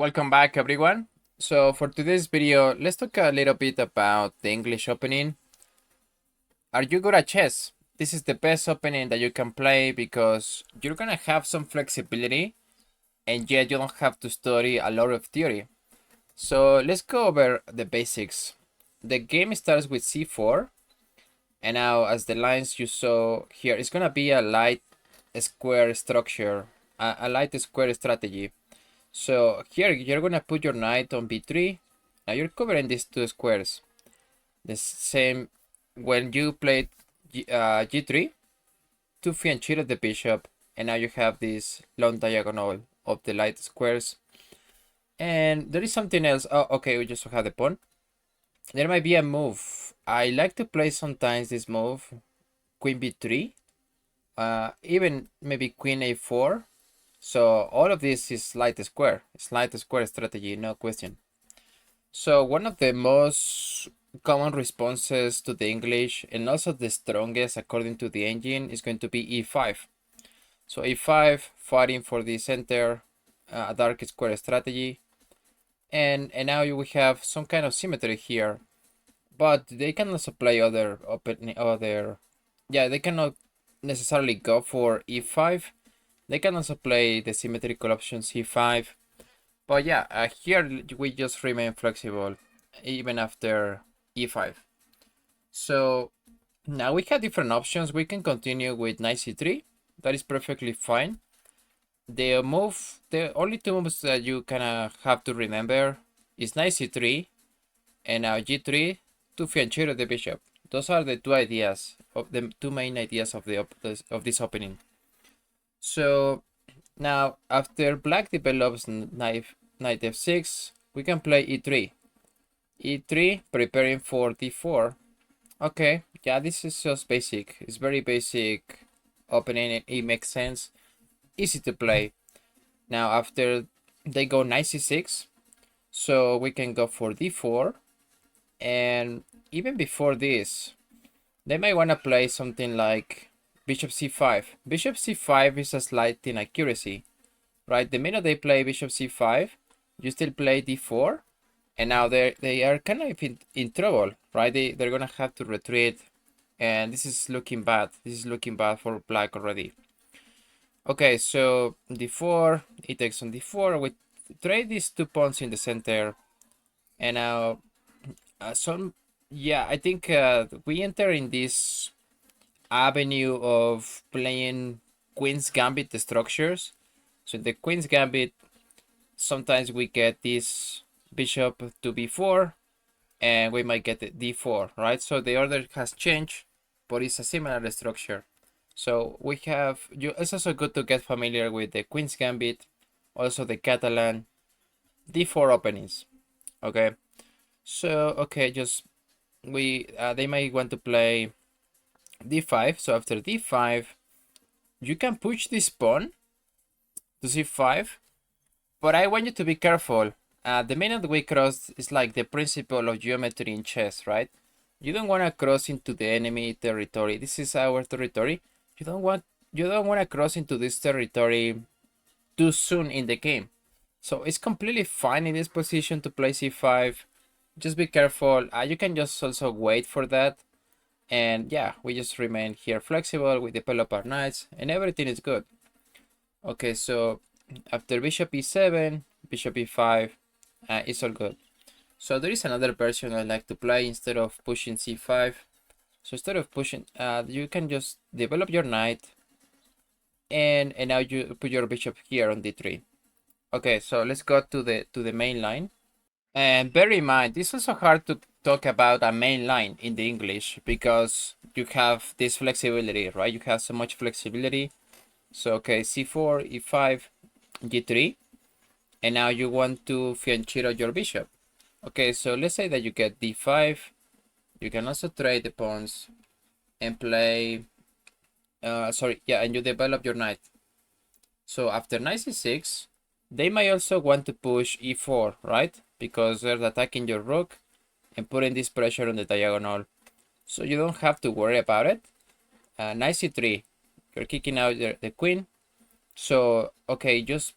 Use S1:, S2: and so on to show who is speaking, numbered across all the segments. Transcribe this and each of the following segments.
S1: Welcome back, everyone. So for today's video, let's talk a little bit about the English opening. Are you good at chess? This is the best opening that you can play because you're gonna have some flexibility and yet you don't have to study a lot of theory. So let's go over the basics. The game starts with c4, and now as the lines you saw here, it's gonna be a light square structure, a light square strategy. So here you're gonna put your knight on b3. Now you're covering these two squares. The same when you played g3, two fianchetto the bishop, and now you have this long diagonal of the light squares. And there is something else. Oh, okay, we just have the pawn. There might be a move. I like to play sometimes this move, queen b3, even maybe queen a4. So all of this is light square. It's light square strategy, no question. So one of the most common responses to the English, and also the strongest according to the engine, is going to be e5. So e5, fighting for the center, dark square strategy. And now you will have some kind of symmetry here. But they can also play they cannot necessarily go for e5. They can also play the symmetrical option c5. But yeah, here we just remain flexible even after e5. So now we have different options. We can continue with knight c3. That is perfectly fine. The only two moves that you kind of have to remember is knight c3 and now g3 to fianchetto the bishop. Those are the two main ideas of this opening. So now after black develops knight f6, we can play e3. e3, preparing for d4. Okay, yeah, this is just basic. It's very basic opening. It makes sense. Easy to play. Now after they go knight c6, so we can go for d4. And even before this, they might want to play something like bishop c5. Bishop c5 is a slight inaccuracy, right? The minute they play bishop c5, you still play d4, and now they are kind of in trouble, right? They're gonna have to retreat, and this is looking bad. This is looking bad for black already. Okay, so d4, it takes on d4. We trade these two pawns in the center, and now I think we enter in this avenue of playing Queen's Gambit structures. So the Queen's Gambit, sometimes we get this bishop to b4, and we might get the d4, right? So the order has changed, but it's a similar structure. So we have, it's also good to get familiar with the Queen's Gambit, also the Catalan d4 openings. Okay, so okay, just they might want to play d5. So after d5, you can push this pawn to c5, but I want you to be careful. The minute we cross, it's like the principle of geometry in chess, right? You don't want to cross into the enemy territory. This is our territory. You don't want to cross into this territory too soon in the game. So it's completely fine in this position to play c5. Just be careful. You can just also wait for that. And yeah, we just remain here flexible. We develop our knights and everything is good. Okay, so after bishop e7, bishop e5, it's all good. So there is another version I like to play instead of pushing c5. So instead of pushing, you can just develop your knight, and now you put your bishop here on d3. Okay, so let's go to the main line. And bear in mind, it's also hard to talk about a main line in the English because you have this flexibility, right? You have so much flexibility. So okay, c4, e5, g3, and now you want to fianchetto your bishop. Okay, so let's say that you get d5. You can also trade the pawns and play, and you develop your knight. So after knight c6, they might also want to push e4, right? Because they're attacking your rook and putting this pressure on the diagonal. So you don't have to worry about it. Knight c3, you're kicking out the queen. So, okay, just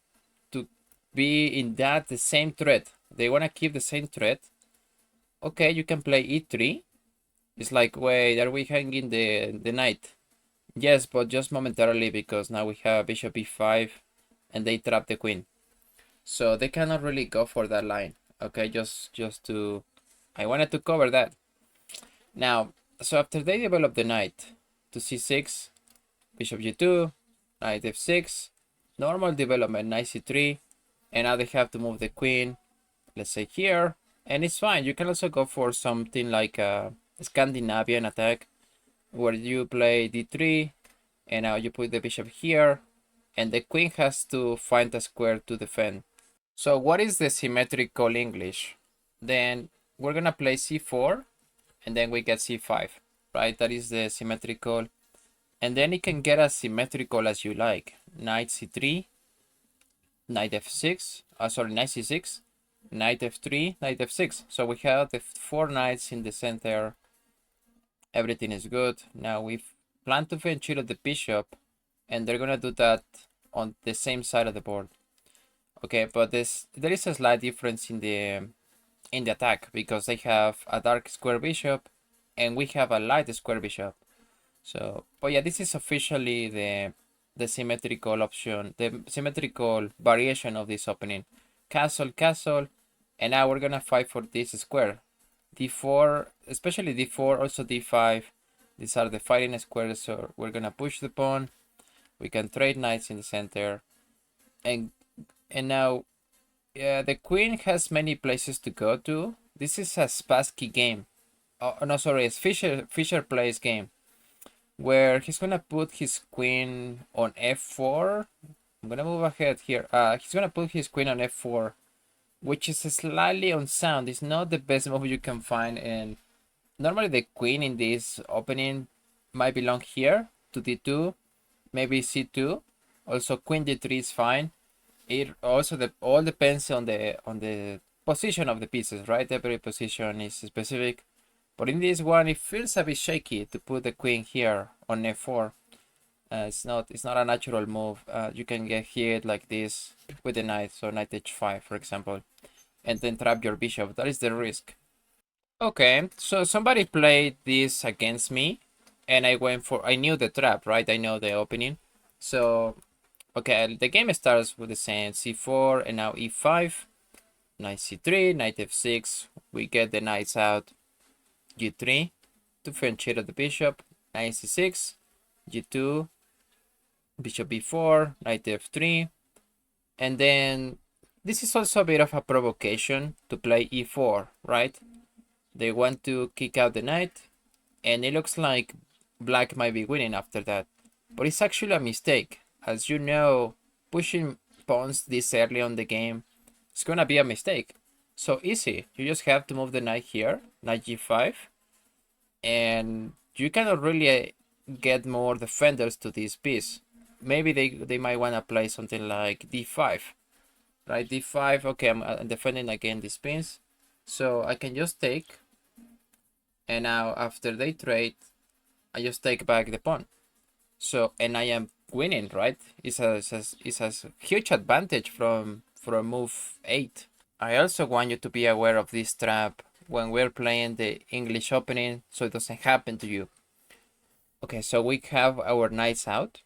S1: to be in that the same thread. They want to keep the same thread. Okay, you can play e3. It's like, wait, are we hanging the knight? Yes, but just momentarily, because now we have bishop e5 and they trap the queen. So they cannot really go for that line. Okay, just to, I wanted to cover that. Now, so after they develop the knight to c6, bishop g2, knight f6, normal development, knight c3, and now they have to move the queen, let's say here, and it's fine. You can also go for something like a Scandinavian attack, where you play d3, and now you put the bishop here, and the queen has to find a square to defend. So what is the symmetrical English? Then we're gonna play c4, and then we get c5, right? That is the symmetrical. And then it can get as symmetrical as you like. Knight c3, knight f6, sorry, knight c6, knight f3, knight f6. So we have the 4 knights in the center. Everything is good. Now we plan to venture the bishop, and they're gonna do that on the same side of the board. Okay, but there is a slight difference in the attack, because they have a dark square bishop and we have a light square bishop. So, but yeah, this is officially the symmetrical option, the symmetrical variation of this opening. Castle, castle, and now we're gonna fight for this square. d4, especially d4, also d5. These are the fighting squares, so we're gonna push the pawn. We can trade knights in the center, and now, yeah, the queen has many places to go to. This is a Spassky game. Oh no, sorry, it's Fischer plays game, where he's gonna put his queen on f4. I'm gonna move ahead here. He's gonna put his queen on f4, which is slightly unsound. It's not the best move you can find, and normally the queen in this opening might belong here to d2, maybe c2. Also, queen d3 is fine. It also all depends on the position of the pieces, right? Every position is specific. But in this one, it feels a bit shaky to put the queen here on f4. It's not a natural move. You can get hit like this with the knight, so knight h5, for example, and then trap your bishop. That is the risk. Okay, so somebody played this against me, and I knew the trap, right? I know the opening. So, okay, the game starts with the same c4, and now e5, knight c3, knight f6. We get the knights out. g3 to French the bishop, knight c6, g2, bishop b4, knight f3, and then this is also a bit of a provocation to play e4, right? They want to kick out the knight, and it looks like black might be winning after that, but it's actually a mistake. As you know, pushing pawns this early on the game is gonna be a mistake. So easy, you just have to move the knight here, knight g5, and you cannot really get more defenders to this piece. Maybe they might want to play something like d5, right? d5, okay, I'm defending again these pins, so I can just take, and now after they trade, I just take back the pawn. So, and I am winning, right? It's a huge advantage from move 8. I also want you to be aware of this trap when we're playing the English opening, so it doesn't happen to you. Okay, so we have our knights out,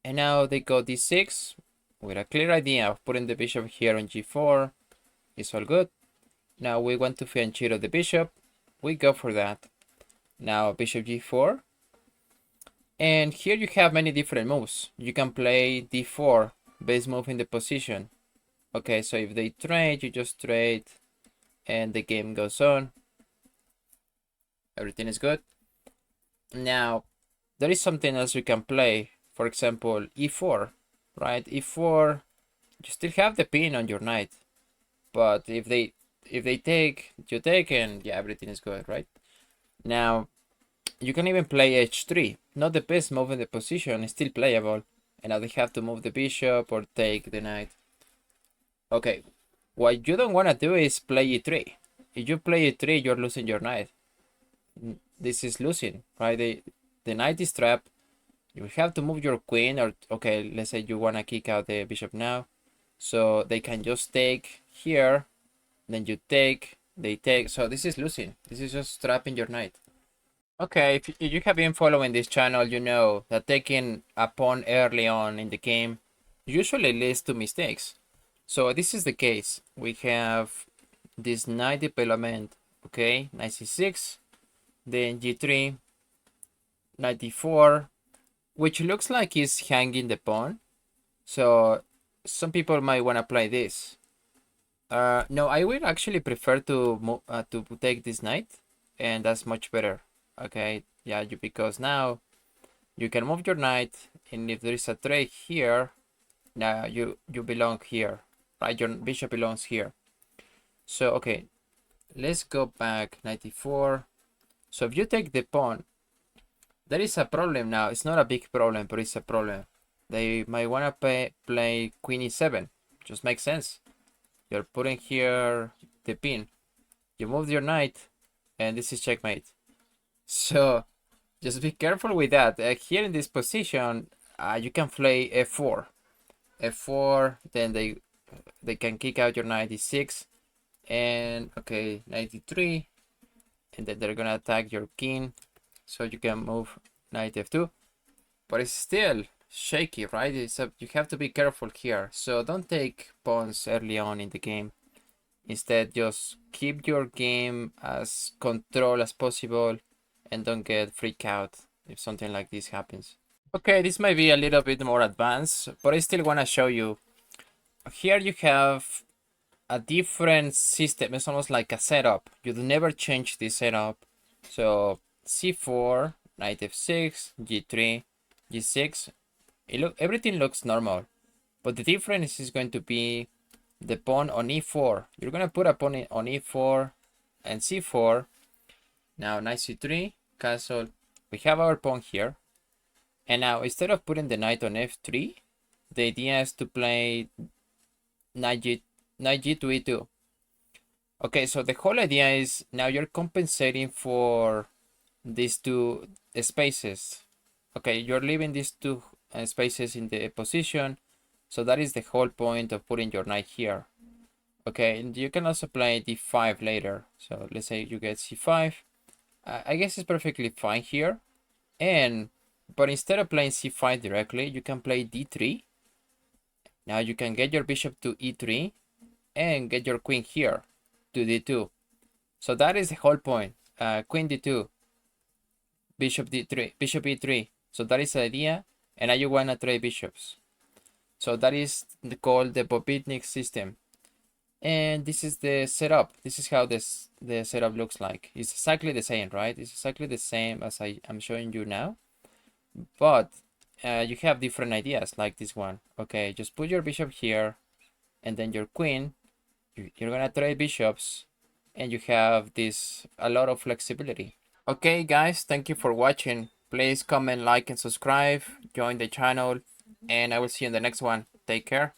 S1: and now they go d6 with a clear idea of putting the bishop here on g4. It's all good. Now we want to fianchetto the bishop. We go for that. Now bishop g4, and here you have many different moves. You can play d4, base move in the position. Okay, so if they trade, you just trade, and the game goes on. Everything is good. Now, there is something else you can play. For example, e4, right? e4, you still have the pin on your knight, but if they take, you take, and yeah, everything is good, right? Now, you can even play h3. Not the best move in the position, it's still playable. And now they have to move the bishop or take the knight. Okay, what you don't want to do is play e3. If you play e3, you're losing your knight. This is losing, right? The knight is trapped. You have to move your queen, or okay, let's say you want to kick out the bishop now. So they can just take here, then you take, they take. So this is losing. This is just trapping your knight. Okay, if you have been following this channel, you know that taking a pawn early on in the game usually leads to mistakes. So this is the case. We have this knight development, okay, knight c6, then g3, knight d4, which looks like he's hanging the pawn. So some people might want to play this. No, I would actually prefer to take this knight, and that's much better. Okay, yeah, because now you can move your knight, and if there is a trade here, now you belong here, right? Your bishop belongs here. So okay, let's go back 94. So if you take the pawn, there is a problem now. It's not a big problem, but it's a problem. They might want to play queen e7. Just makes sense. You're putting here the pin. You move your knight, and this is checkmate. So just be careful with that. Here in this position, you can play f4. f4, then they can kick out your knight e6, and okay, knight e3, and then they're gonna attack your king, so you can move knight f2. But it's still shaky, right? You have to be careful here. So don't take pawns early on in the game. Instead, just keep your game as controlled as possible and don't get freaked out if something like this happens. Okay, this might be a little bit more advanced, but I still want to show you. Here you have a different system. It's almost like a setup. You never change the setup. So c4, knight f6, g3, g6. Everything looks normal, but the difference is going to be the pawn on e4. You're gonna put a pawn on e4 and c4. Now knight c3, castle. We have our pawn here, and now instead of putting the knight on f3, the idea is to play knight g to e2. Okay, so the whole idea is now you're compensating for these two spaces. Okay, you're leaving these two spaces in the position, so that is the whole point of putting your knight here. Okay, and you can also play d5 later. So let's say you get c5. I guess it's perfectly fine here. But instead of playing c5 directly, you can play d3. Now you can get your bishop to e3 and get your queen here to d2. So that is the whole point. Queen d2, bishop d3, bishop e3. So that is the idea. And now you want to trade bishops. So that is called the Bobitnik system. And this is the setup. This is how the setup looks like. It's exactly the same, right? It's exactly the same as I'm showing you now. But you have different ideas like this one. Okay, just put your bishop here and then your queen. You're gonna trade bishops and you have a lot of flexibility. Okay guys, thank you for watching. Please comment, like and subscribe, join the channel, and I will see you in the next one. Take care.